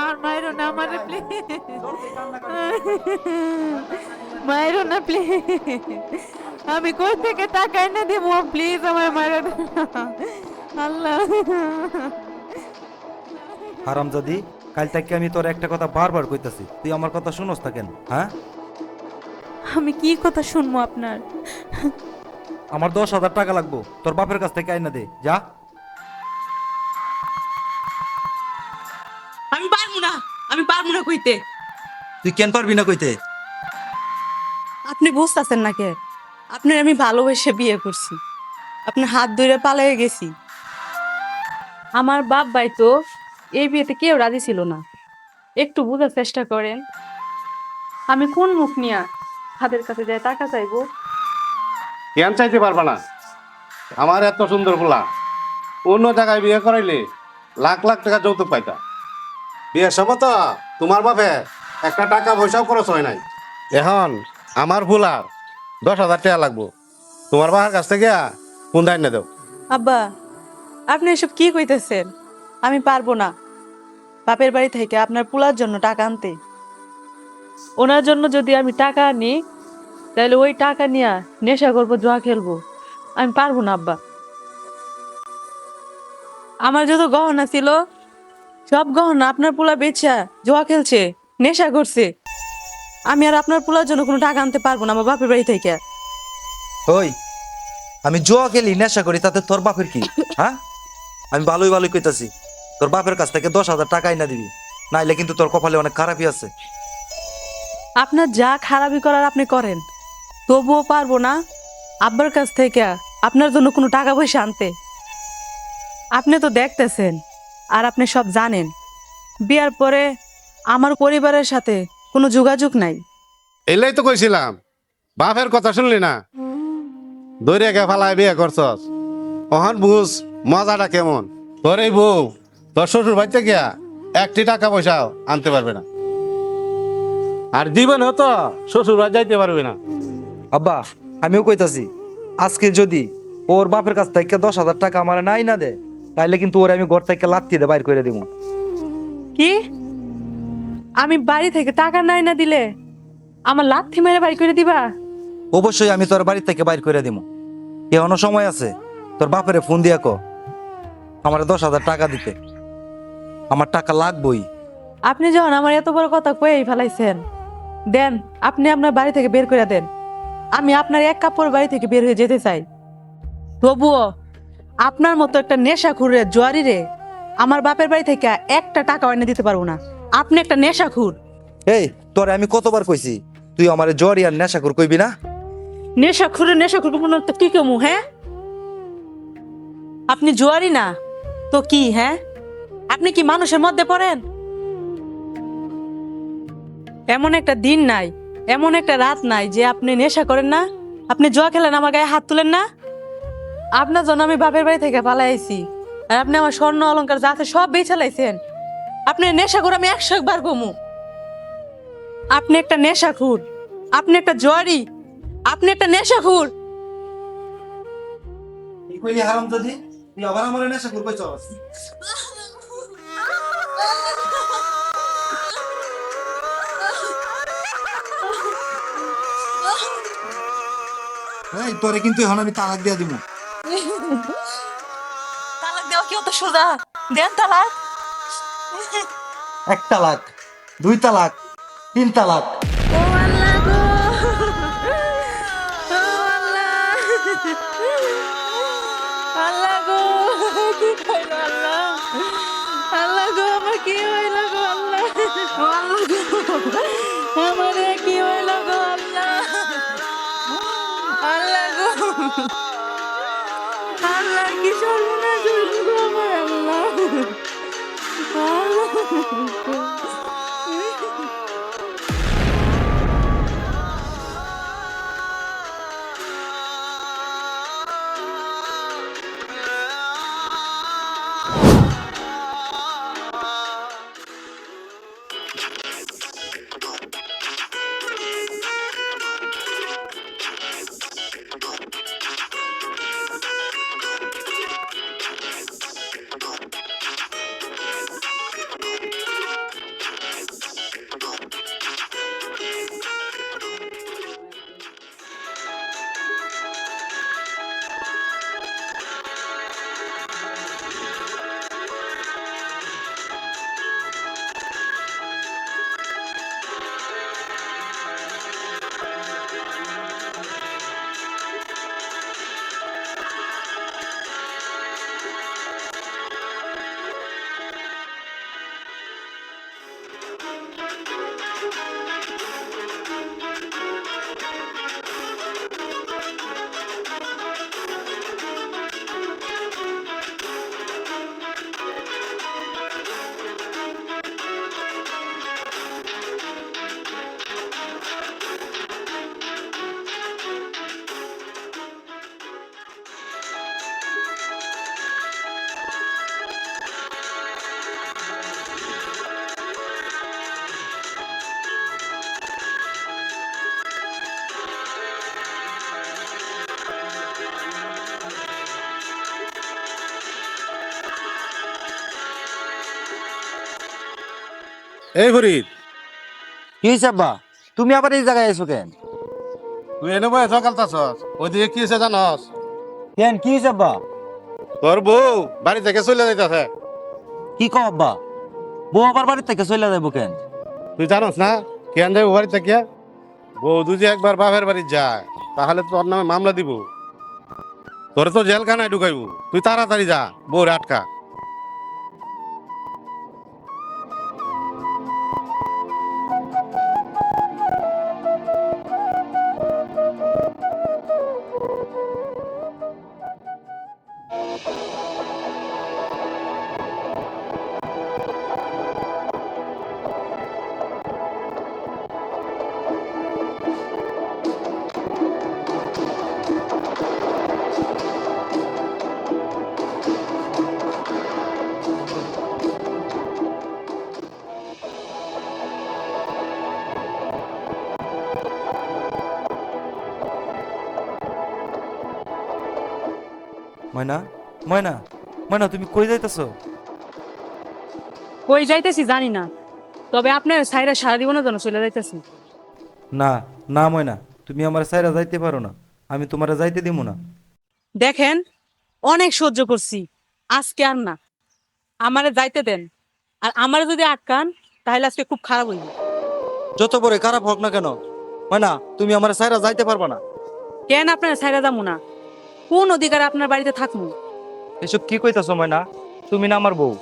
আর মাইরো না আমারে প্লিজ, মাইরো না প্লিজ, আমি কই থেকে টাকা এনে দিব, প্লিজ আমার মাইরো না। আল্লাহ, হারামজাদি, কাল থেকে আমি তোর একটা কথা বারবার কইতাছি, তুই আমার কথা শুনোস না কেন? হ্যাঁ, আমি কি কথা শুনবো আপনার? আমার 10,000 টাকা লাগবো, তোর বাপের কাছ থেকে আইনা দে যা। আমি পারবো না, আমি পারবো না কইতে। তুই কেন পারবি না কইতে? আপনি বুঝতেছেন না কে? আপনার আমি ভালোবেসে বিয়ে করছি, আপনার হাত ধরে পালিয়ে গেছি। আমার বাপ ভাই তো এই বিয়েতে কেউ রাজি ছিল না। একটু বোঝার চেষ্টা করেন। আমি কোন মুখ নিয়ে হাতের কাছে যায় টাকা চাইবো? কেন চাইতে পারবা না? আমার এত সুন্দর পোলা অন্য জায়গায় বিয়ে করাইলে লাখ লাখ টাকা যৌতুক পাইতা। বিয়ের সময় তো তোমার বাপে একটা টাকা পয়সাও খরচ হয় নাই। এখন আমার পোলার 10,000 টাকা লাগবো, তোমার বাবার কাছ থেকে ফোন এনে দেও। আব্বা, আপনি এসব কি কইতেছেন? আমি পারবো না বাপের বাড়ি থেকে আপনার পোলার জন্য টাকা আনতে। ওনার জন্য যদি আমি টাকা আনি, তাহলে ওই টাকা নিয়ে নেশা করবো, জুয়া খেলবো। আমি পারবো না আব্বা। আমার যত গহনা ছিল, সব গহনা আপনার পোলা বেচা জুয়া খেলছে, নেশা করছে। আমি আর আপনার পোলার জন্য কোনো টাকা আনতে পারবো না আমার বাপের বাড়ি থেকে। ওই, আমি জুয়া খেলি, নেশা করি, তাতে তোর বাপের কি? হ্যাঁ, আমি ভালোই ভালোই কইতাছি, তোর বাপের কাছ থেকে 10,000 টাকা আইনা দিবি, নাইলে কিন্তু তোর কপালে অনেক খারাপই আছে। আপনার যা খারাপি করার আপনি করেন, তবুও পারবো না আব্বার কাছ থেকে আপনার জন্য কোনো টাকা পয়সা আনতে। আপনি তো দেখতেছেন আর আপনি সব জানেন, বিয়ার পরে আমার পরিবারের সাথে কোনো যোগাযোগ নাই। এলেই তো কইছিলাম, বাপের কথা শুনলি না, দৈরে গে ফালায় বিয়ে করছস। অহন বুঝ মজাটা কেমন। তোর এই বউ তোর শ্বশুর বাড়িতে গিয়া একটি টাকা পয়সাও আনতে পারবে না, আর জীবনেও তো শ্বশুর বাড়ি যাইতে পারবে না। আব্বা, আমিও কইতাছি, আজকে যদি ওর বাপের কাছ থেকে 10,000 টাকা আমার নাই না দে, তাইলে কিন্তু ওর আমি ঘর থেকে লাত্তি দিয়ে বাইর করে দিব। কি? আমি বাড়ি থেকে টাকা নাই না দিলে আমার লাথি মেরে বাড়ি করে দিবা? অবশ্যই আমি তোর বাড়ি থেকে বাইর করে দিব। এখনো সময় আছে, তোর বাপেরে ফোন দিয়া কো আমার 10,000 টাকা দিতে, আমার টাকা লাগবই। আপনি যখন আমার এত বড় কথা কয়েই ফেলাইছেন, দেন আপনি আপনার বাড়ি থেকে বের করে দেন। আমি আপনার এক কাপড় বাড়ি থেকে বের হয়ে যেতে চাই। তবুও আপনার মতো একটা নেশাখুরের জোয়ারি রে আমার বাপের বাড়ি থেকে একটা টাকা এনে দিতে পারবো না। আপনি একটা নেশাখুর। এই, তোরে আমি কতবার কইছি তুই আমারে জ্বর আর নেশাখোর কইবি না? নেশাখুর তো কি কেমু? হ্যাঁ, আপনি জোয়ারি না তো কি? হ্যাঁ, আপনি কি মানুষের মধ্যে পড়েন? এমন একটা দিন নাই, এমন একটা রাত নাই যে আপনি নেশা করেন না, আপনি জুয়া খেলেন, আমার গায়ে হাত তুলেন না। আপনার জন্য আমি বাপের বাড়ি থেকে পালাই আইছি, আর আপনি আমার স্বর্ণ অলংকার যা আছে সব বেচে লাইছেন। আপনি নেশা করে আমি 100 বার কমু। আপনি একটা নেশাখুর, আপনি একটা জোয়ারি, আপনি একটা নেশাখুর। কি কইলি হারামজাদি? তুই আবার আমারে নেশাখোর কইছস? এই, তোরে কিন্তু এখন আমি তালাক দিয়া দিব। তালাক দেওয়া কি অত সোজা? দেন তালাক। 1 তালাক, 2 তালাক, 3 তালাক। ও আল্লাহ গো, ও আল্লাহ, আল্লাহ গো, কি কইলো আল্লাহ? আল্লাহ গো, আমার কি হইল গো আল্লাহ? ও আল্লাহ গো, আমারে কি হইল গো আল্লাহ? আল্লাহ গো, আল্লাহ কি সর্বনাশ হইল গো আমার আল্লাহ? আল্লাহ। এই ফরিদ, কি হয়েছে আব্বা? তুমি আবার এই জায়গায় এসো কেন? তুই এনে বয়ে সকালতাছস, ওইদিকে কি হয়েছে জানস? কেন কি হয়েছে আব্বা? তোর বউ বাড়ি থেকে চলে যাইতাছে। কি কও আব্বা? বউ আবার বাড়ি থেকে চলে যাবো কেন? তুই জানস না কেন যাবো বাড়ি থেকে? বউ যদি একবার বাপের বাড়ি যায় তাহলে তোর নামে মামলা দিব, তোরে তো জেলখানায় ঢুকাইব। তুই তাড়াতাড়ি যা, বউরে আটকা। ময়না, ময়না, ময়না, তুমি কই যাইতেছো? কই যাইতেছি জানি না, তবে আপনার সাইরা সারা জীবনের জন্য চলে যাইতেছি। না না ময়না, তুমি আমার সাইরা যাইতে পারো না, আমি তোমারে যাইতে দিব না। দেখেন, অনেক সহ্য করছি, আজকে আর না। আমারে যাইতে দেন, আর আমারে যদি আটকান তাহলে আজকে খুব খারাপ হইব। যত বড় খারাপ হোক না কেন, ময়না, তুমি আমার সাইরা যাইতে পারবা না। কেন আপনার সাইরা যাবো না? কোন অধিকারে আপনার বাড়িতে থাকবো? এসব কি কইতাছো ময়না? তুমি না আমার বউ,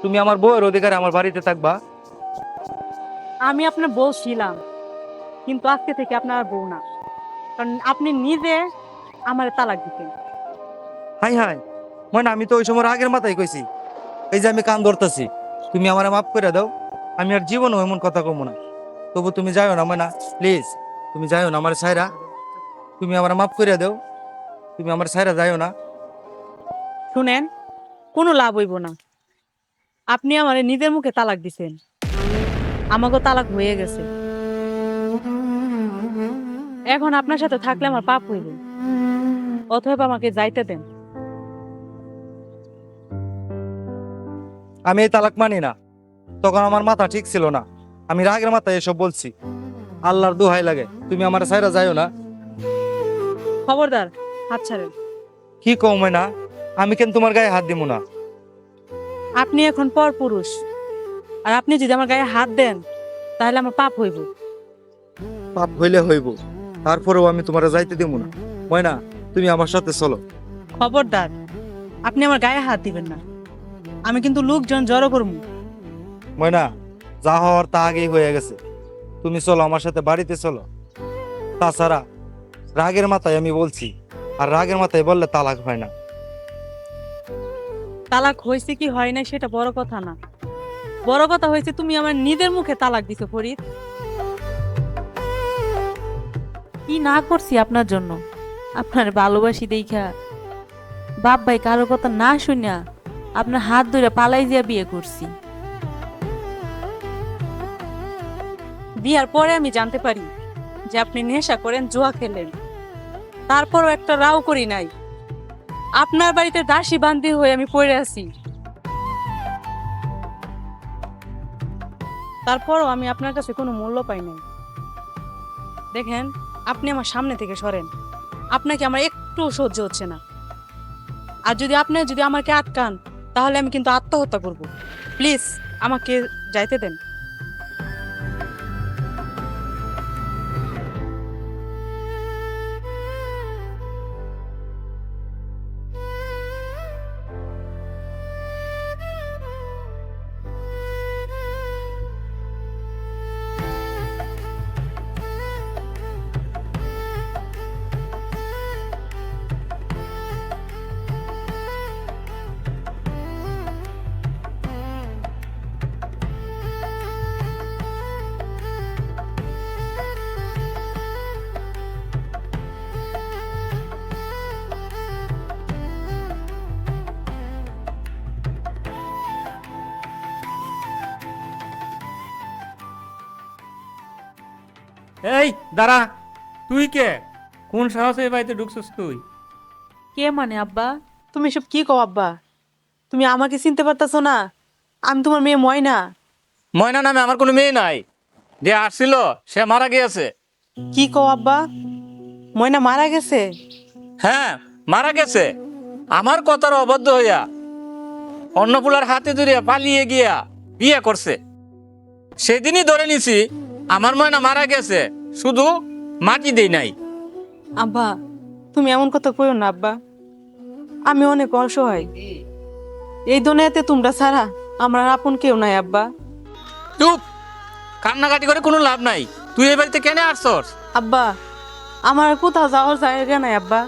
তুমি আমার বউয়ের অধিকারে আমার বাড়িতে থাকবা? আমি আপনার বউ ছিলাম, কিন্তু আজকে থেকে আপনার আর বউ না, কারণ আপনি নিজে আমার তালাক দিতেন। হাই হাই ময়না, আমি তো ওই সময় আগের মাথায় কইছি, এই যে আমি কান ধরতেছি, তুমি আমারে মাফ করে দাও, আমি আর জীবনও এমন কথা কমো না। তবু তুমি যাইও না ময়না, প্লিজ, তুমি যাইও না আমার সাইরা, তুমি আমার মাফ করে দাও, তুমি আমার সাইরা যাইও না। শুনেন, কোনো লাভ হইব না। আপনি আমার নিজের মুখে তালাক দিছেন, আমাকেও তালাক হয়ে গেছে। এখন আপনার সাথে থাকলে আমার পাপ হইব, অথবা আমাকে যাইতে দেন। আমি এই তালাক মানি না, তখন আমার মাথা ঠিক ছিল না, আমি রাগের মাথায় এসব বলছি। আল্লাহর দোহাই লাগে, তুমি আমার সাইরা যাইও না। খবরদার, হাত ছাড়েন। কি কও ময়না, আমি কেন তোমার গায়ে হাত দিব না? আপনি এখন পর পুরুষ, আর আপনি যদি আমার গায়ে হাত দেন তাহলে আমার পাপ হইব। পাপ হইলে হইব, তারপরেও আমি তোমার যাইতে দিব না। ময়না, তুমি আমার সাথে চলো। খবরদার, আপনি আমার গায়ে হাত দিবেন না, আমি কিন্তু লোকজন জড়ো করবো। ময়না, যা হওয়ার তা আগেই হয়ে গেছে, তুমি চলো আমার সাথে বাড়িতে চলো। তাছাড়া রাগের মাথায় আমি বলছি, আর রাগের মাথায় বললে তালাক হয় না। তালাক হয়েছে কি হয় না সেটা বড় কথা না, বড় কথা হয়েছে তুমি আমার নিজের মুখে তালাক দিছো ফরিদ। কি না করছি আপনার জন্য, আপনার ভালোবাসি দেখা বাপ ভাই কারো কথা না শুনিয়া আপনার হাত ধরে পালাই দিয়া বিয়ে করছি। বিয়ার পরে আমি জানতে পারি যে আপনি নেশা করেন, জুয়া খেলেন, তারপরও একটা রাও করি নাই। আপনার বাড়িতে দাসী বান্দি হয়ে আমি পড়ে আছি, তারপরও আমি আপনার কাছে কোনো মূল্য পাই নাই। দেখেন, আপনি আমার সামনে থেকে সরেন, আপনাকে আমার একটু সহ্য হচ্ছে না। আর যদি আমাকে আটকান তাহলে আমি কিন্তু আত্মহত্যা করব। প্লিজ আমাকে যাইতে দেন। এই দাঁড়া, তুই কে? কোন সাহসে এই বাড়িতে ঢুকছিস তুই? কে মানে আব্বা? তুমি সব কি কও আব্বা? তুমি আমাকে চিনতে পারতাছো না? আমি তোমার মেয়ে ময়না। ময়না নামে আমার কোনো মেয়ে নাই, যে আসছিল সে মারা গিয়েছে। কি কও আব্বা, ময়না মারা গেছে? হ্যাঁ, মারা গেছে। আমার কথার অবদ্ধ হইয়া অন্নপুলার হাতে ধরিয়া পালিয়ে গিয়া বিয়ে করছে। সেদিনই ধরে নিছি আমার ময়না মারা গেছে, শুধু মাটি দেই নাই। আব্বা তুমি এমন কথা কইও না আব্বা, আমি অনেক অসহায়। এই দুনিয়াতে তোমরা ছাড়া আমার আর আপন কেউ নাই আব্বা। চুপ, কান্নাকাটি করে কোনো লাভ নাই। তুই এই বাড়িতে কেন আসছস? আব্বা আমার আর কোথাও যাওয়ার জায়গা নাই আব্বা,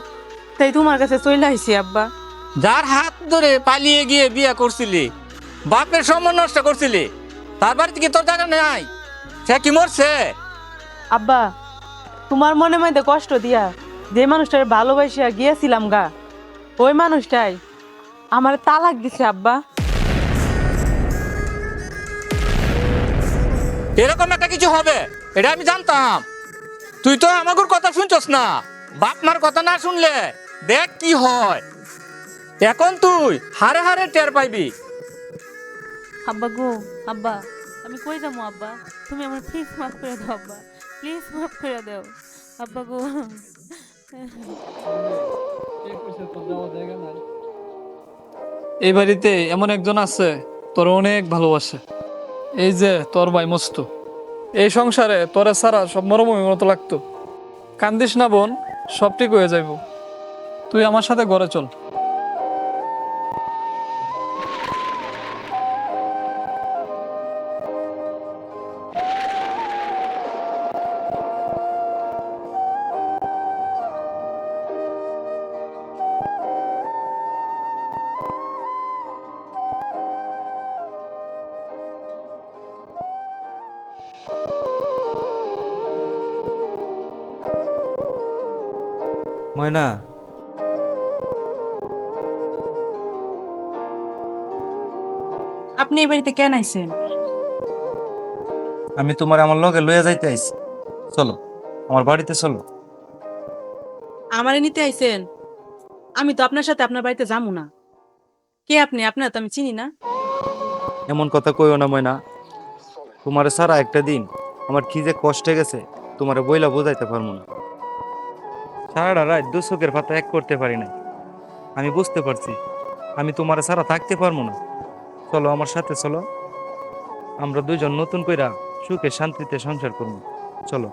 তাই তোমার কাছে চলে আইছি আব্বা। যার হাত ধরে পালিয়ে গিয়ে বিয়ে করছিলি, বাপের সম্মান নষ্ট করছিলি, তার বাড়িতে কি তোর জায়গা নাই? সে কি মরছে? আব্বা তোমার মনে মধ্যে কষ্ট দিয়া যে মানুষটার ভালোবাসিয়া গিয়েছিলাম গা, ওই মানুষটাই আমার তালাক দিছে আব্বা। এরকম একটা কিছু হবে এটা আমি জানতাম। তুই তো আমাগুর কথা শুনছস না। বাপ মার কথা না শুনলে দেখ কি হয়। এখন তুই হারে হারে টের পাইবি। আব্বা গো, আব্বা আমি কই যাবো আব্বা, তুমি আমার প্লিজ মাফ করে দাও আব্বা, প্লিজ মাফ করে দাও আব্বা গো। এই বাড়িতে এমন একজন আছে তোর অনেক ভালোবাসে। এই যে তোর ভাই মস্ত, এই সংসারে তোরে ছাড়া সব মরমমের মতো লাগতো। কান্দিস না বোন, সব ঠিক হয়ে যাইব। তুই আমার সাথে ঘরে চল। ময়না, আপনি এই বাড়িতে কেন আইছেন? আমি তোমার আমার লগে লইয়া যাইতে আইছি। চলো আমার বাড়িতে চলো। আমারে নিতে আইছেন? আমি তো আপনার সাথে আপনার বাড়িতে যাবো না। কে আপনি? আপনার তো আমি চিনি না। এমন কথা কইও না ময়না, তোমারে সারা একটা দিন আমার কি যে কষ্টে গেছে তোমারে বইলা বোঝাইতে পারবো না। সারাটা রাত দু চোখের পাতা এক করতে পারি না। আমি বুঝতে পারছি আমি তোমারে সারা থাকতে পারবো না। চলো আমার সাথে চলো, আমরা দুইজন নতুন কইরা সুখে শান্তিতে সংসার করবো। চলো।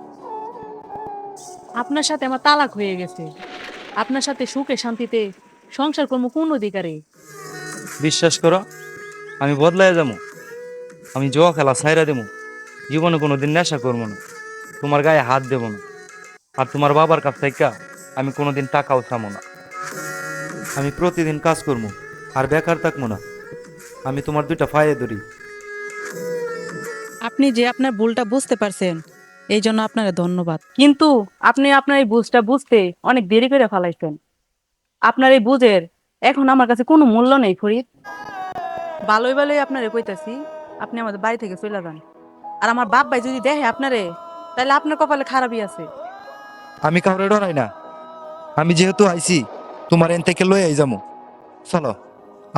আপনার সাথে আমার তালাক হয়ে গেছে, আপনার সাথে সুখে শান্তিতে সংসার করবো কোন অধিকারে? বিশ্বাস করো আমি বদলাইয়া যাবো, আমি জুয়া খেলা ছাইরা দেবো, জীবনে কোনোদিন নেশা করবো না, তোমার গায়ে হাত দেবো না, আর তোমার বাবার কাছ থেকে আমি কোনোদিন টাকাও চামো না। আমি প্রতিদিন কাজ করবো আর বেকার থাকবো না। আমি তোমার দুইটা পায়ে ধরি। আপনি যে আপনার ভুলটা বুঝতে পারছেন এই জন্য আপনার ধন্যবাদ, কিন্তু আপনি আপনার এই বুঝটা বুঝতে অনেক দেরি করে ফেলাইছেন। আপনার এই বুঝের এখন আমার কাছে কোনো মূল্য নেই ফরিদ। ভালোই ভালোই আপনারে কইতাছি, আপনি আমাদের বাড়ি থেকে চলে যান। আর আমার বাপ ভাই যদি দেখে আপনারে, তাহলে আপনার কপালে খারাপই আছে। আমি কাউরে ডরাই না, আমি যেহেতু আইছি তোমার এন থেকে লইয়াই যাবো। চলো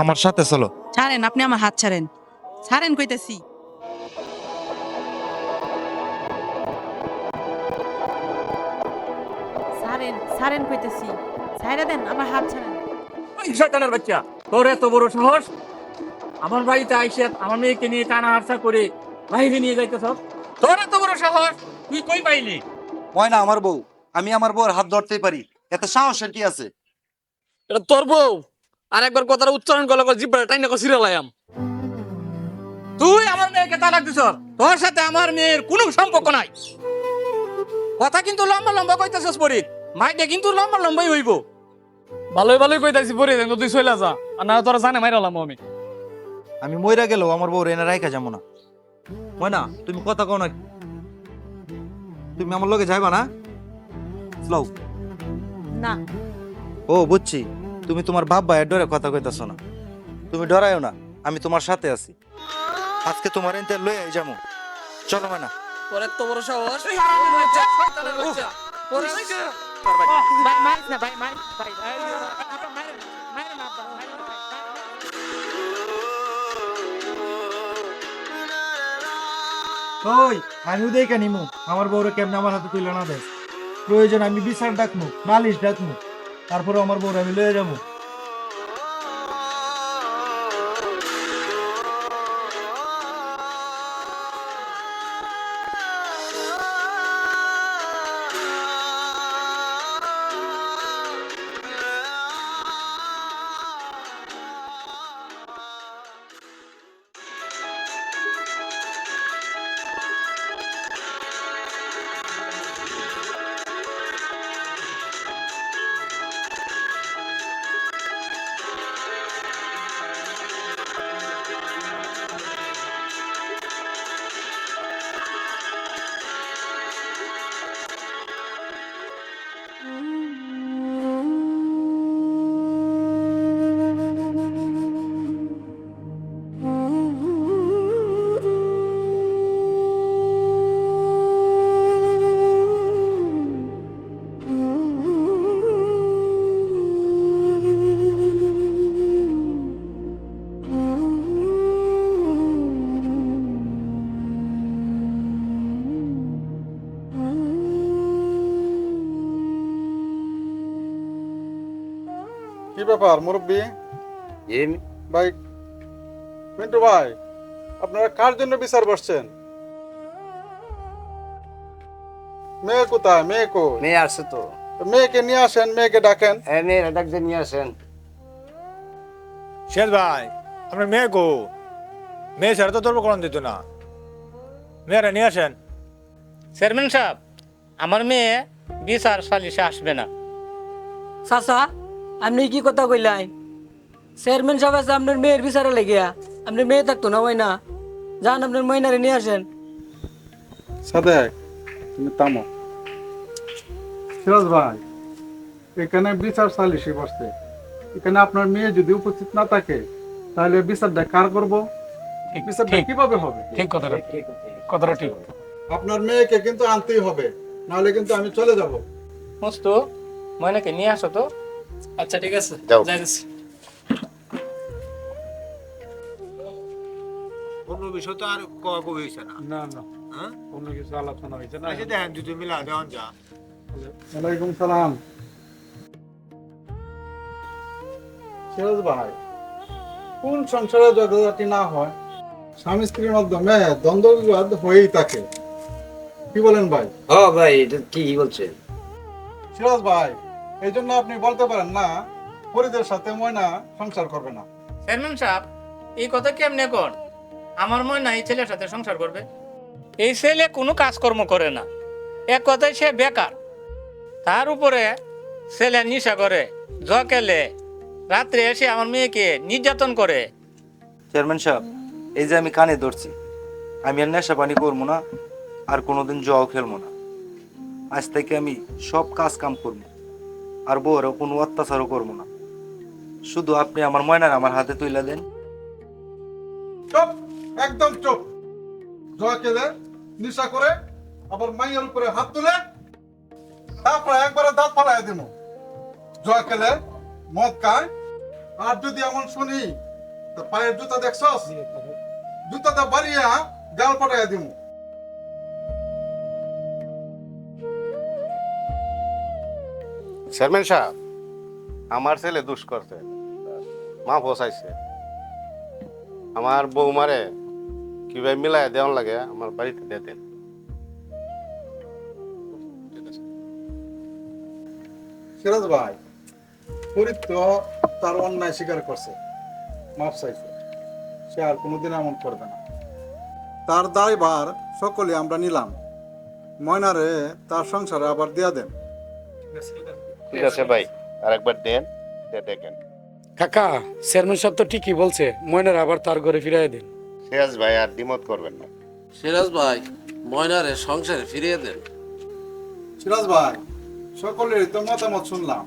আমার সাথে চলো। ছাড়েন, আপনি আমার হাত ছাড়েন, ছাড়েন কইতাছি। ছাড়েন, ছাড়েন কইতাছি, ছাইরা দেন, আমার হাত ছাড়েন। ওই শয়তানের বাচ্চা, তোর এত বড় সাহস! আমার বাড়িতে আইসে আমার মেয়েকে নিয়ে টানা হারসা করে বাইরে নিয়ে যাইতেছ? তোর এত বড় সাহস তুই কই পাইলি? ময়না আমার বউ, আমি আমার বউর হাত ধরতেই পারি, এত সাহসের কি আছে? এটা তোর বউ? আর একবার কথাটা উচ্চারণ করলে জিব্বাটা টাইনা করে ছিড়ালাম। তুই আমার মেয়েকে তালাক দিছ, তোর সাথে আমার মেয়ের কোনো সম্পর্ক নাই। কথা কিন্তু লম্বা লম্বা কইতেছস পরি, মাইটা কিন্তু লম্বা লম্বাই হইব। ভালোই ভালোই কইতাছি পরে তুই চলে যা, আর না তোরা জানে মাইরালাম আমি। আমি মইরা গেলেও আমার বউ এনে রাইখা যাবো না। ময়না তুমি কথা কও না, তুমি আমার লগে যাইবা না? স্লো। না, ও বুঝছি, তুমি তোমার বাপ ভাইয়ের ডরে কথা কইতাছ না। তুমি ডরাইও না, আমি তোমার সাথে আছি। আজকে তোমার এনতে লইয়াই যাবো। চলো ময়না। তোর এত বড় সাহস! শয়তানের বাচ্চা, ভাই মারিস না, ভাই মারিস, ভাই আপা মারেন, মারেন আপা, মারেন ভাই, ওই আমিও দেখে নিমু আমার বউরে কেমনে আমার হাতে তুলে না দেয়। প্রয়োজন আমি বিচার ডাকমু, নালিশ ডাকমু, তারপরে আমার বউরে আমি লয়ে যাবো। কি ব্যাপার মুরব্বী ভাই, মিন্টু ভাই, আপনারা কার জন্য বিচার বসছেন? মেয়ে কোথায়? মেয়ে কো? মেয়ে আসছে তো। মেয়েকে নিয়ে আসেন, মেয়েকে ডাকেন। হ্যাঁ, মেয়েরা ডাকতে নিয়ে আসেন। শেষ ভাই, আপনার মেয়ে গো, মেয়ে ছাড়া তো ধর্মকরণ দিত না, মেয়েরা নিয়ে আসেন। চেয়ারম্যান সাহেব, আমার মেয়ে বিচার সালিশে আসবে না। চাচা, আপনি কি কথা কইলাই? চেয়ারম্যান সাহেব আছে আপনার মেয়ের বিচারে লেগিয়া, আপনার মেয়ে থাকতো না হয় না? যান আপনার ময়নারে নিয়ে আসেন। সাদেক, তুমি থামো। সিরাজ ভাই, এখানে বিচার সালিশি বসছে। এখানে আপনার মেয়ে যদি উপস্থিত না থাকে তাহলে বিচারটা কার করব? বিচারটা কিভাবে হবে? ঠিক কথাটা, কথাটা ঠিক। আপনার মেয়েকে কিন্তু আনতেই হবে, নাহলে কিন্তু আমি চলে যাব। মস্তু, ময়নাকে নিয়ে আসো তো। আচ্ছা ঠিক আছে, যাও। যাইতেছি। অন্য বিষয় তো আর কবে হয়েছে না। না না, হ্যাঁ? কোনো কিছু আলোচনা হয়েছে না। আচ্ছা দেখেন দুটো মিলা দেওয়ান যা। ওয়ালাইকুম সালাম। সিরাজ ভাই, কোন সংসারে ঝগড়াঝাটি না হয়, স্বামী স্ত্রীর মাধ্যমে দ্বন্দ্ব বিবাদ হয়েই থাকে। কি বলেন ভাই? ও ভাই, এটা কি বলছেন? সিরাজ ভাই, এই জন্য আপনি বলতে পারেন না ফরিদের সাথে ময়না সংসার করবে না। চেয়ারম্যান সাহেব, এই কথা কেমনে কোন? আমার ময়না এই ছেলের সাথে সংসার করবে? এই ছেলে কোনো কাজকর্ম করে না, এক কথায় সে বেকার। তার উপরে ছেলে নেশা করে, জকেলে, রাত্রে এসে আমার মেয়েকে নির্যাতন করে। চেয়ারম্যান সাহেব, এই যে আমি কানে ধরছি, আমি আর নেশা পানি করবো না, আর কোনোদিন জও খেলবো না। আজ থেকে আমি সব কাজ কাম করবো, আর বউরও কোনো অত্যাচারও করবো না। শুধু আপনি আমার ময়নার আমার হাতে তুলে দেন। চুপ, একদম চুপ। জয় কেলে নিশা করে আবার মাইয়ের উপরে হাত তুলে তারপরে একবারে দাঁত ফালাই দিব। জয় কেলে মদ খায়, আর যদি এমন শুনি তো পায়ের জুতা দেখছস, জুতাটা বাড়িয়ে গাল পটাইয়া দিব। চেয়ারম্যান সাহেব, আমার ছেলে দুষ করছে, মা ফসাইছে। আমার বৌমারে কিভাবে মিলাই দেওয়ান লাগে আমার বাড়িতে দিয়ে দেন। সিরাজ ভাই, ফরিদ তো তার অন্যায় স্বীকার করছে, মাফ চাইছে। সে আর কোনোদিন এমন করবে না। তার দায়ভার সকলে আমরা নিলাম। ময়নারে তার সংসারে আবার দিয়া দেন। ঠিক আছে ভাই, আরেকবার দেন, দিয়ে দেখেন। কাকা, চেয়ারম্যান সাহেব তো ঠিকই বলছে, ময়নার আবার তার ঘরে ফিরাই দিন। সিরাজ ভাই আর দ্বিমত করবেন না। সিরাজ ভাই, ময়নারে সংসারে ফিরিয়ে দেন। সিরাজ ভাই, সকলের তো মতামত শুনলাম।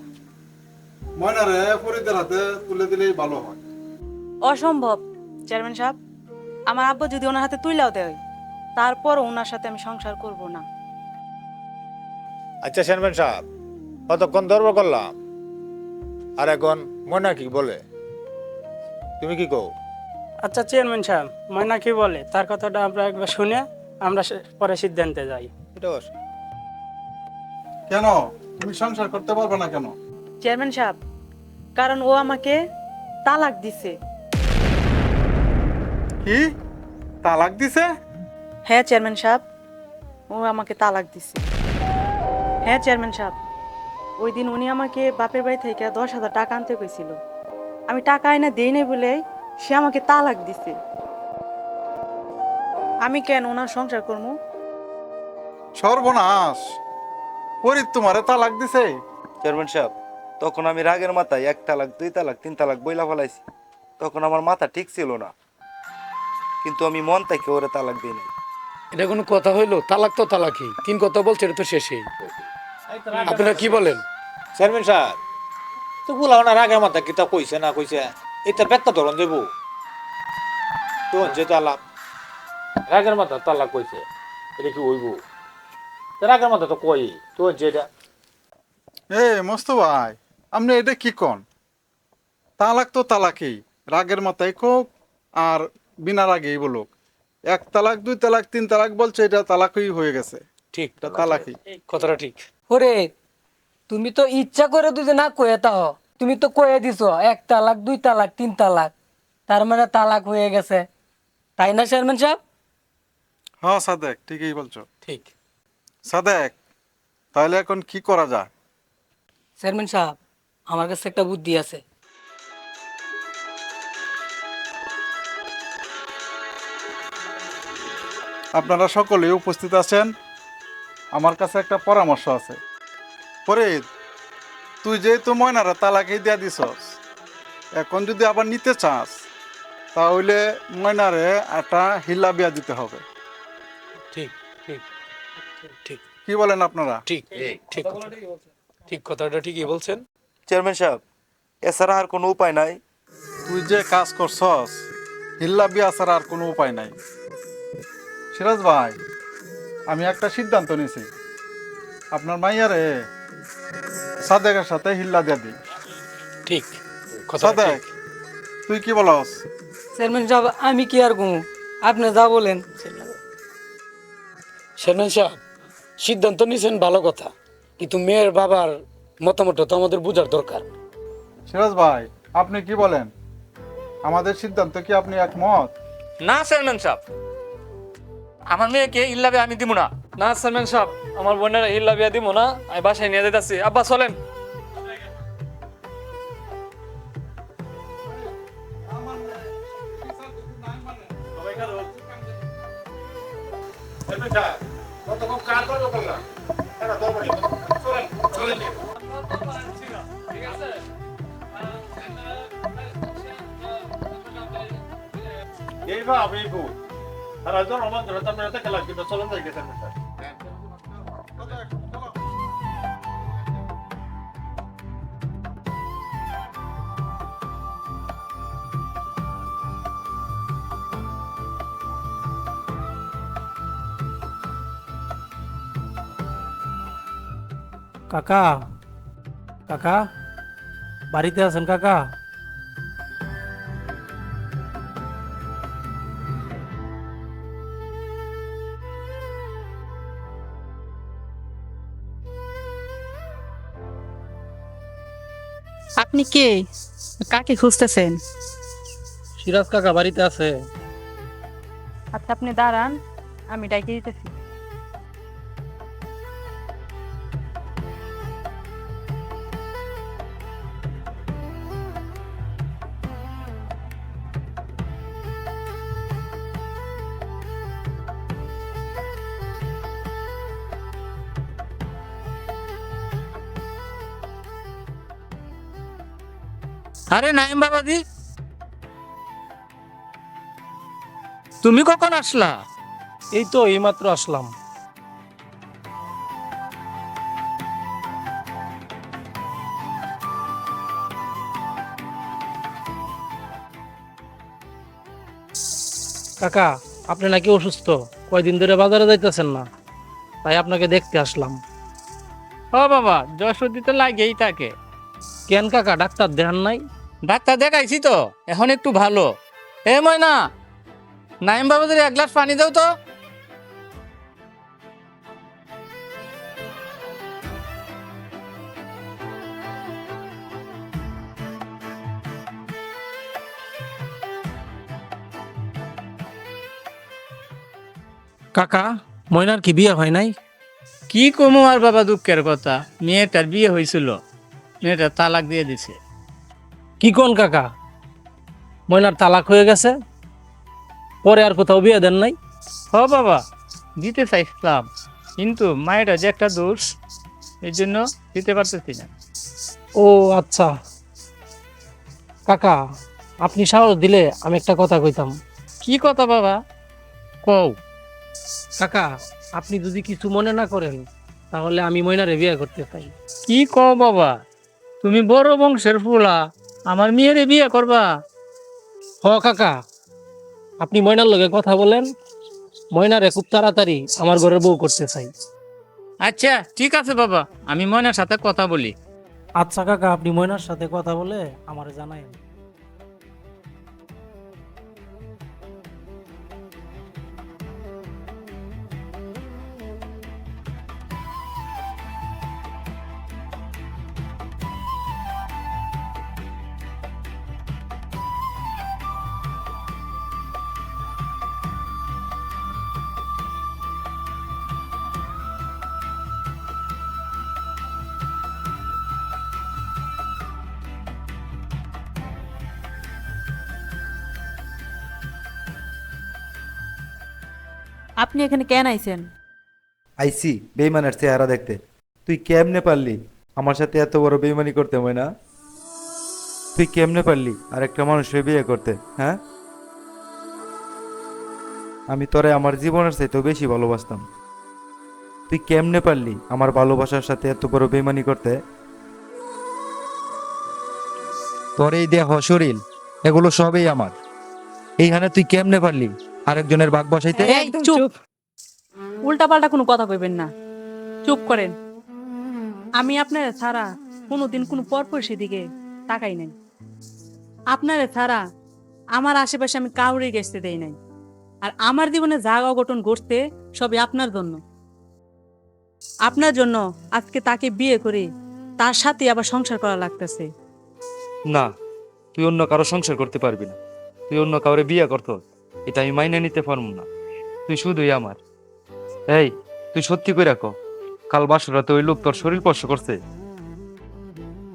ময়নারে ফরিদের হাতে তুলে দিলেই ভালো হয়। অসম্ভব চেয়ারম্যান সাহেব, আমার আব্বু যদি ওনার হাতে তুইলাও দেয়, তারপর ওনার সাথে আমি সংসার করব না। আচ্ছা চেয়ারম্যান সাহেব, কতক্ষণ ধর্ম করলাম, আর এখন ময়না কি বলে, তুমি কি কও? আচ্ছা চেয়ারম্যান সাহেব, ময়না কি বলে তার কথাটা আমরা একবার শুনে আমরা পরে সিদ্ধান্তে যাই। এটা বস। কেন তুমি সংসার করতে পারবে না কেন? চেয়ারম্যান সাহেব, কারণ ও আমাকে তালাক দিছে। কি তালাক দিছে? হ্যাঁ চেয়ারম্যান সাহেব, ও আমাকে তালাক দিছে। হ্যাঁ চেয়ারম্যান সাহেব, ওই দিন উনি আমাকে বাপের বাড়ি থেকে 10,000 টাকা আনতে কইছিল। আমি টাকা আইনা দেই নাই বলে সে আমাকে তালাক দিছে। আমি কেন ওনার সংসার করবো? সর্বনাশ, ফরিদ তোমারে তালাক দিছে? চেয়ারম্যান সাহেব, তখন আমি রাগের মাথায় 1 তালাক 2 তালাক 3 তালাক বইলা ফেলাইছি। তখন আমার মাথা ঠিক ছিল না, কিন্তু আমি মন থেকে ওরে তালাক দিই নাই। এটা কোনো কথা হইলো? তালাক তো তালাকই, 3 কথা বলছে, এটা তো শেষই। আপনারা কি বলেন? চেয়ারম্যান সাহেব, তো বলাও না রাগের মাথা কিতা কইছে না কইছে, এটা বেত্তা ধরন দেব তো যে তালাক রাগের মাথা তালাক কইছে, এটা কি হইব? রাগের মাথা তো কই তো যেটা। এ মস্ত ভাই, আপনি এটা কি কন? তালাক তো তালাকই, রাগের মাথায় কোক আর বিনা রাগেই বলুক। 1 তালাক 2 তালাক 3 তালাক বলছে, এটা তালাকই হয়ে গেছে। ঠিক, এটা তালাকই। কথাটা ঠিক। ওরে তুমি তো ইচ্ছা করে তুই যে না কয়ে তাও, তুমি তো কয়ে দিছো 1 তালাক 2 তালাক 3 তালাক, তার মানে তালাক হয়ে গেছে, তাই না চেয়ারম্যান সাহেব? হ্যাঁ সাদেক, ঠিকই বলছো। ঠিক। সাদেক, তাহলে এখন কি করা যায়? চেয়ারম্যান সাহেব, আমার কাছে একটা বুদ্ধি আছে। আপনারা সকলেই উপস্থিত আছেন, আমার কাছে একটা পরামর্শ আছে। ফরিদ, তুই যেহেতু ময়নারা তালাকই দিয়া দিছস, এখন যদি আবার নিতে চাস তাহলে ময়নারে একটা হিল্লা বিয়া দিতে হবে। ঠিক ঠিক ঠিক কি বলেন আপনারা? ঠিক ঠিক ঠিক, কথাটা ঠিকই বলছেন। চেয়ারম্যান সাহেব, এছাড়া আর কোনো উপায় নাই? তুই যে কাজ করছস, হিল্লা বিয়া ছাড়া আর কোনো উপায় নাই। সিরাজ ভাই, আমি একটা সিদ্ধান্ত নিয়েছি, আপনার মাইয়ারে সাদেকের সাথে হিল্লা দিয়া দিই। ঠিক কথা। সাদেক, তুই কি বলস? চেয়ারম্যান সাহেব, আমি কি আর ঘুমু, আপনি যা বলেন। চেয়ারম্যান সাহেব, সিদ্ধান্ত নিয়েছেন ভালো কথা, কিন্তু মেয়ের বাবার মতামতটা তো আমাদের বোঝার দরকার। সিরাজ ভাই, আপনি কি বলেন? আমাদের সিদ্ধান্ত কি আপনি একমত? না চেয়ারম্যান সাহেব, আমার মেয়েকে ইল্লাবে আমি দিব না। না চেয়ারম্যান সাহেব, আমার বোনের হিল্লা বিয়া দিব না, আমি বাসায় নিয়ে যেতেছি। আব্বা চলেন। কাকা, কাকা বাড়িতে আছেন কাকা? আপনি কে? কাকে খুঁজতেছেন? সিরাজ কাকা বাড়িতে আছে? আচ্ছা আপনি দাঁড়ান, আমি ডাইকে দিতেছি। আরে নাইম বাবাজি, তুমি কখন আসলা? এই তো এইমাত্র আসলাম। কাকা, আপনি নাকি অসুস্থ, কয়দিন ধরে বাজারে যাইতেছেন না, তাই আপনাকে দেখতে আসলাম। ও বাবা, জ্বর সর্দি তো লাগেই থাকে। কেন কাকা, ডাক্তার দেখান নাই? ডাক্তার দেখাইছি তো, এখন একটু ভালো। এ ময়না, নাইম বাবাজির 1 গ্লাস পানি দাও তো। কাকা ময়নার কি বিয়ে হয় নাই? কি কমো আর বাবা, দুঃখের কথা, মেয়েটার বিয়ে হয়েছিল, মেয়েটার তালাক দিয়ে দিছে। কি কোন কাকা, ময়নার তালাক হয়ে গেছে? পরে আর কোথাও বিয়ে দেন নাই? হ বাবা, দিতে চাইছিলাম, কিন্তু মায়েরা যে একটা দোষ, এই জন্য দিতে পারতেছি না। ও আচ্ছা কাকা, আপনি সাহস দিলে আমি একটা কথা কইতাম। কি কথা বাবা, কও। কাকা আপনি যদি কিছু মনে না করেন, তাহলে আমি ময়নারে বিয়ে করতে চাই। কি কও বাবা, তুমি বড় বংশের ফুলা, আমার মেয়েরে বিয়ে করবা? হ কাকা, আপনি ময়নার লগে কথা বলেন, ময়নারে খুব তাড়াতাড়ি আমার ঘরের বউ করতে চাই। আচ্ছা ঠিক আছে বাবা, আমি ময়নার সাথে কথা বলি। আচ্ছা কাকা, আপনি ময়নার সাথে কথা বলে আমারে জানায়েন। আপনি এখানে কেন আইছেন? আইসি বেইমানের চেহারা দেখতে। তুই কেমনে পারলি আমার সাথে এত বড় বেইমানি করতে, ময়না? তুই কেমনে পারলি আর একটা মানুষের বিয়ে করতে? হ্যাঁ, আমি তোরে আমার জীবনের চাইতেও বেশি ভালোবাসতাম। তুই কেমনে পারলি আমার ভালোবাসার সাথে এত বড় বেইমানি করতে? তোর এই দেহ শরীর এগুলো সবই আমার, এইখানে তুই কেমনে পারলি আরেকজনের ভাগ বসাইতে? চুপ, উল্টা পাল্টা কোনো কথা কইবেন না, চুপ করেন। আমি আপনারা ছাড়া কোনোদিন কোনো পরপুরুষের দিকে তাকাই নাই। আপনারা ছাড়া আমার আশেপাশে আমি কাউরে গেছতে দেই নাই। আর আমার জীবনে যা অঘটন ঘটছে সবই আপনার জন্য। আপনার জন্য আজকে তাকে বিয়ে করে তার সাথে আবার সংসার করা লাগতেছে। না, তুই অন্য কারো সংসার করতে পারবি না, তুই অন্য কাউরে বিয়ে করতো, এটা আমি মাইনে নিতে পারবো না। তুই শুধুই আমার। এই, তুই সত্যি করে রাখো, কাল বাসরাতে ওই লোক তোর শরীর স্পর্শ করছে?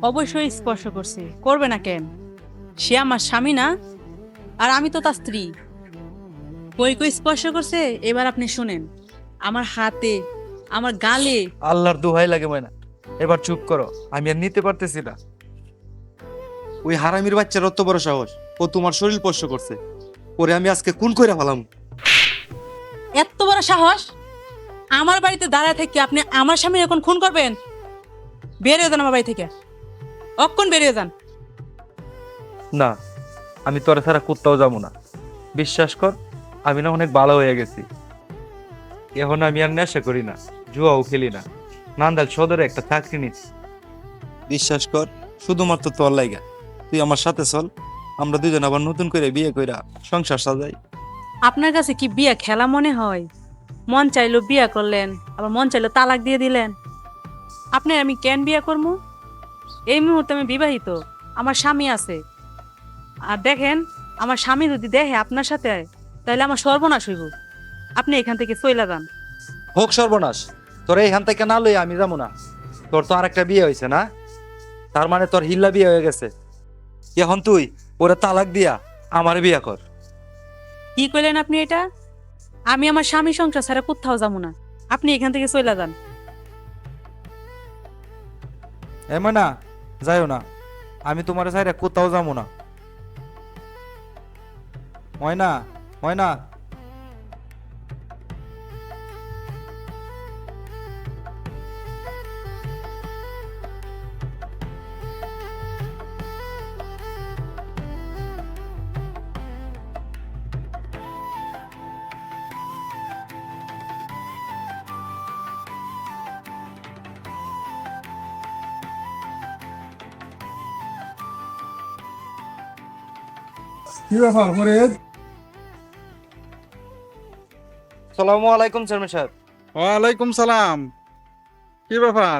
অবশ্যই স্পর্শ করছে, করবে না কেন? সে আমার স্বামী না, আর আমি তো তার স্ত্রী। কই কই স্পর্শ করছে এবার আপনি শুনেন। আমার হাতে, আমার গালে। আল্লাহর দোহাই লাগে ময়না, এবার চুপ করো, আমি আর নিতে পারতেছি না। ওই হারামির বাচ্চার অত বড় সাহস, ও তোমার শরীর স্পর্শ করছে, ওরে আমি আজকে খুন কইরা ফেলাম। এত বড় সাহস! আমার বাড়িতে দাঁড়ায় থেকে আপনি আমার স্বামীর এখন খুন করবেন? বেরিয়ে যান আমার বাড়ি থেকে, অক্ষণ বেরিয়ে যান। না, আমি তোরা ছাড়া কোথাও যাবো না। বিশ্বাস কর, আমি না অনেক ভালো হয়ে গেছি। এখন আমি আর নেশা করি না, জুয়াও খেলি না, নান্দাল সদরে একটা চাকরি নিচ্ছি। বিশ্বাস কর, শুধুমাত্র তোর লাইগা। তুই আমার সাথে চল, আমরা দুজন আবার নতুন করে বিয়ে কইরা সংসার সাজাই। আপনার কাছে কি বিয়ে খেলা মনে হয়? মন চাইলো বিয়ে করলেন, আবার মন চাইলো তালাক দিয়ে দিলেন। আপনার আমি কেন বিয়ে করবো? এই মুহূর্তে আমি বিবাহিত, আমার স্বামী আছে। আর দেখেন, আমার স্বামী যদি দেখে আপনার সাথে, তাহলে আমার সর্বনাশ হইব। আপনি এখান থেকে চলে যান। হোক সর্বনাশ, তোর এইখান থেকে না লই আমি যাবো না। তোর তো আর একটা বিয়ে হয়েছে না, তার মানে তোর হিল্লা বিয়ে হয়ে গেছে। এখন তুই ওরে তালাক দিয়া আমার বিয়ে কর। কি কইলেন আপনি এটা? আমি আমার স্বামী সংসার ছাড়া কোথাও যাবো না। আপনি এখান থেকে চলে যান। এমন না, যাইও না, আমি তোমার সাইডে কোথাও যাবো না। ময়না, ময়না। কি ব্যাপার ফরিদ? সালামু আলাইকুম চেয়ারম্যান সাহেব। ওয়ালাইকুম সালাম। কি ব্যাপার,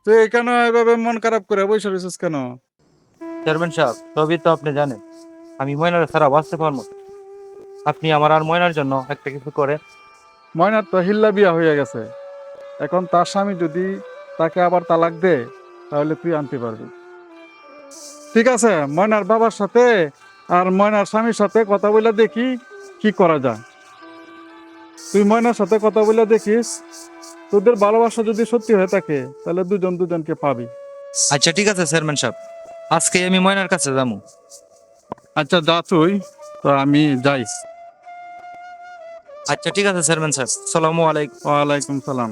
তুই কেন এভাবে মন খারাপ করে বসে রয়েছিস কেন? চেয়ারম্যান সাহেব, সবই তো আপনি জানেন, আমি ময়নার ছাড়া বাঁচতে পারবো না। আপনি আমার আর ময়নার জন্য একটা কিছু করে। ময়নার তো হিল্লা বিয়া হয়ে গেছে, এখন তার স্বামী যদি তাকে আবার তালাক দেয় তাহলে তুই আনতে পারবি। ঠিক আছে, ময়নার বাবার সাথে আর ময়নার স্বামীর সাথে কথা বলে দেখি কি করা যায়। তুই ময়নার সাথে কথা বলে দেখিস, তোদের ভালোবাসা যদি সত্যি হয়ে থাকে তাহলে দুজন দুজনকে পাবি। আচ্ছা ঠিক আছে চেয়ারম্যান সাহেব, আজকে আমি ময়নার কাছে যাবো। আচ্ছা যা তুই, তো আমি যাই। আচ্ছা ঠিক আছে চেয়ারম্যান সাহেব, সালামু আলাইকুম। ওয়ালাইকুম সালাম।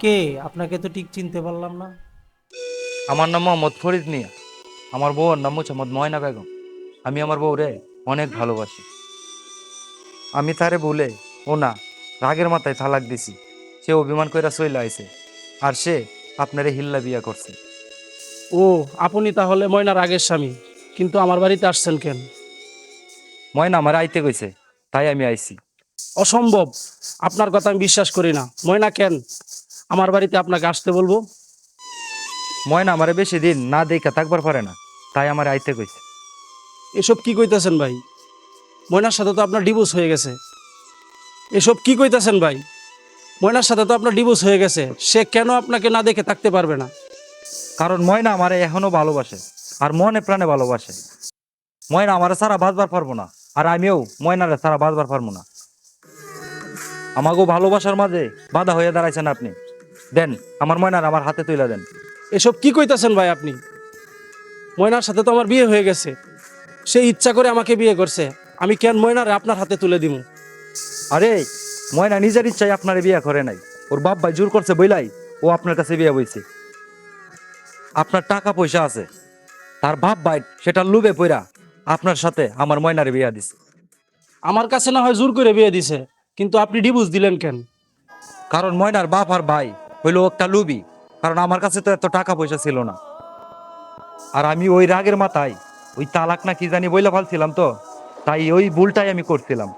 কে? আপনাকে তো ঠিক চিনতে পারলাম না। আমার নাম মোহাম্মদ ফরিদ মিয়া, আমার বউর নাম মোহাম্মদ ময়না বেগম। আমি আমার বউরে অনেক ভালোবাসি। আমি তারে বলে ও না রাগের মাথায় তালাক দিছি, সে অভিমান কইরা চইলা আইছে, আর সে আপনারে হিল্লা বিয়া করছে। ও, আপনি তাহলে ময়নার আগের স্বামী, কিন্তু আমার বাড়িতে আসছেন কেন? ময়না আমার আইতে কইছে, তাই আমি আইছি। অসম্ভব, আপনার কথা আমি বিশ্বাস করি না। ময়না কেন আমার বাড়িতে আপনাকে আসতে বলবো? ময়না আমারে বেশি দিন না দেখা থাকবার পারে না, তাই আমার আইতে কইছে। এসব কি কইতাছেন ভাই? ময়নার সাথে তো আপনার ডিভোর্স হয়ে গেছে। এসব কি কইতাছেন ভাই? ময়নার সাথে তো আপনার ডিভোর্স হয়ে গেছে, সে কেন আপনাকে না দেখে থাকতে পারবে না? কারণ ময়না আমারে এখনো ভালোবাসে, আর মনে প্রাণে ভালোবাসে। ময়না আমারে সারা বাঁচবার পারবো না, আর আমিও ময়নারে সারা বাঁচবার পারবো না। আমাকেও ভালোবাসার মাঝে বাধা হয়ে দাঁড়াইছেন আপনি। দেন আমার ময়নার আমার হাতে তুলে দেন। এসব কি কইতাছেন ভাই আপনি? ময়নার সাথে তো আমার বিয়ে হয়ে গেছে, সে ইচ্ছা করে আমাকে বিয়ে করছে, আমি কেন ময়নারে আপনার হাতে তুলে দিব? আরে ময়না নিজের ইচ্ছায় আপনারে বিয়ে করে নাই, ওর বাপ ভাই জোর করছে বইলাই ও আপনার কাছে বিয়ে বইছে। আপনার টাকা পয়সা আছে, তার বাপ ভাই সেটা লুবে পইরা আপনার সাথে আমার ময়নারে বিয়া দিছে। আমার কাছে না হয় জোর করে বিয়ে দিছে, কিন্তু আপনি ডিভোর্স দিলেন কেন? কারণ ময়নার বাপ আর ভাই হইলো একটা লুবি, কারণ আমার কাছে তো এত টাকা পয়সা ছিল না। আর আমি ওই রাগের মাথায় ওই তালাক না কি জানি বইলা ফেলছিলাম, তো তাই ওই ভুলটাই আমি করছিলাম।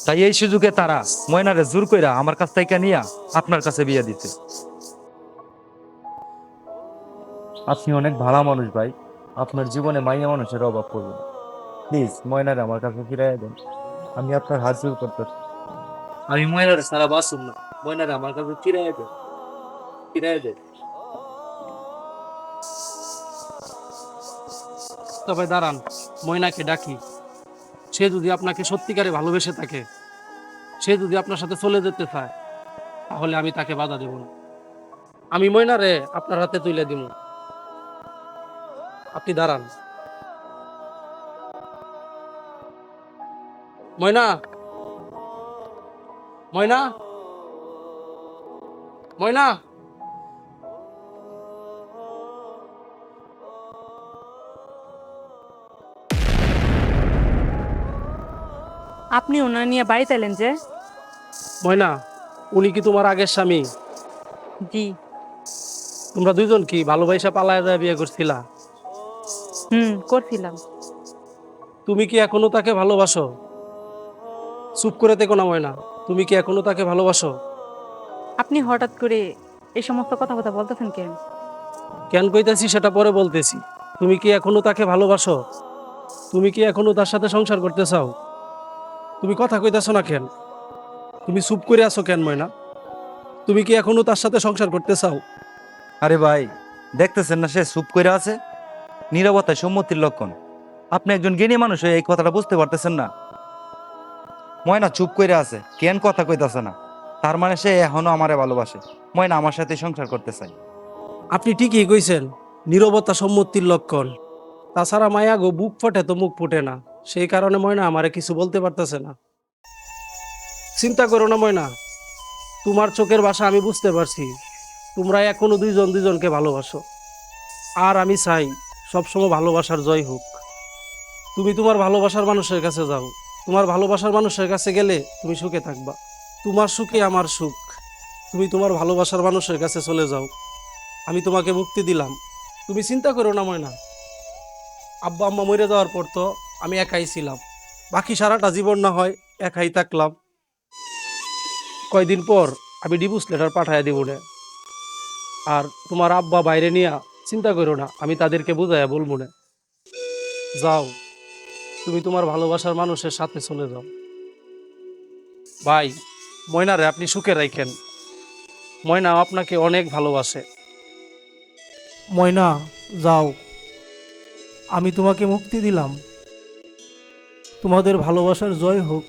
তাই এই সুযোগে তারা ময়নারে জোর কইরা আমার কাছ থেকে নিয়ে আপনার কাছে বিয়ে দিতে। আপনি অনেক ভালো মানুষ ভাই, আপনার জীবনে মাইয়া মানুষের অভাব পড়বে না। প্লিজ ময়নারে আমার কাছে ফিরাইয়া দেন, আমি আপনার হাত জোর করতেছি। আমি ময়নারে সারা বাসুম না, ময়নারে আমার কাছে ফিরাইয়া দেন, ফিরাইয়া দেন। তবে দাঁড়ান, ময়নাকে ডাকি। সে যদি আপনাকে সত্যিকারে ভালোবেসে থাকে, সে যদি আপনার সাথে চলে যেতে চায়, তাহলে আমি তাকে বাধা দেব না। আমি ময়নারে আপনার হাতে তুলে দিব। আপনি দাঁড়ান। ময়না, ময়না, ময়না। আপনি ওনার নিয়ে বাড়িতে এলেন যে? ময়না, উনি কি তোমার আগের স্বামী? জি। তোমরা দুইজন কি ভালোবাসা পালায় যায় বিয়ে করছিলা? করছিলাম। তুমি কি এখনো তাকে ভালোবাসো? চুপ করে থেকো না ময়না, তুমি কি এখনো তাকে ভালোবাসো? আপনি হঠাৎ করে এই সমস্ত কথা বলতেছেন কেন? কেন কইতাছি সেটা পরে বলতেছি। তুমি কি এখনো তাকে ভালোবাসো? তুমি কি এখনো তার সাথে সংসার করতে চাও? তুমি কথা কইতাছো না কেন? তুমি চুপ করে আছো কেন ময়না? তুমি কি এখনো তার সাথে সংসার করতে চাও? আরে ভাই, দেখতেছেন না সে চুপ করে আছে? নীরবতায় সম্মতির লক্ষণ। আপনি একজন জ্ঞানী মানুষ হয়ে এই কথাটা বুঝতে পারতেছেন না? ময়না চুপ করে আছে, কেন কথা কইতাছে না, তার মানে সে এখনো আমারে ভালোবাসে, ময়না আমার সাথে সংসার করতে চাই। আপনি ঠিকই কইছেন, নীরবতা সম্মতির লক্ষণ। তাছাড়া মায়া গো, বুক ফোটে তো মুখ ফুটে না, সেই কারণে ময়না আমারে কিছু বলতে পারতেছে না। চিন্তা করো না ময়না, তোমার চোখের ভাষা আমি বুঝতে পারছি। তোমরা এখনো দুইজন দুইজনকে ভালোবাসো, আর আমি চাই সবসময় ভালোবাসার জয় হোক। তুমি তোমার ভালোবাসার মানুষের কাছে যাও, তোমার ভালোবাসার মানুষের কাছে গেলে তুমি সুখে থাকবা। তোমার সুখে আমার সুখ। তুমি তোমার ভালোবাসার মানুষের কাছে চলে যাও, আমি তোমাকে মুক্তি দিলাম, তুমি চিন্তা করো না ময়না। আব্বা আম্মা মরে যাওয়ার পর তো আমি একাই ছিলাম, বাকি সারাটা জীবন না হয় একাই থাকলাম। কয়দিন পর আমি ডিভোর্স লেটার পাঠাইয়া দিব না। আর তোমার আব্বা বাইরে নিয়ে চিন্তা করো না, আমি তাদেরকে বুঝাইয়া বলবো না। যাও, তুমি তোমার ভালোবাসার মানুষের সাথে চলে যাও। ভাই, ময়নারে আপনি সুখে রাখেন, ময়না আপনাকে অনেক ভালোবাসে। ময়না যাও, আমি তোমাকে মুক্তি দিলাম, তোমাদের ভালোবাসার জয় হোক।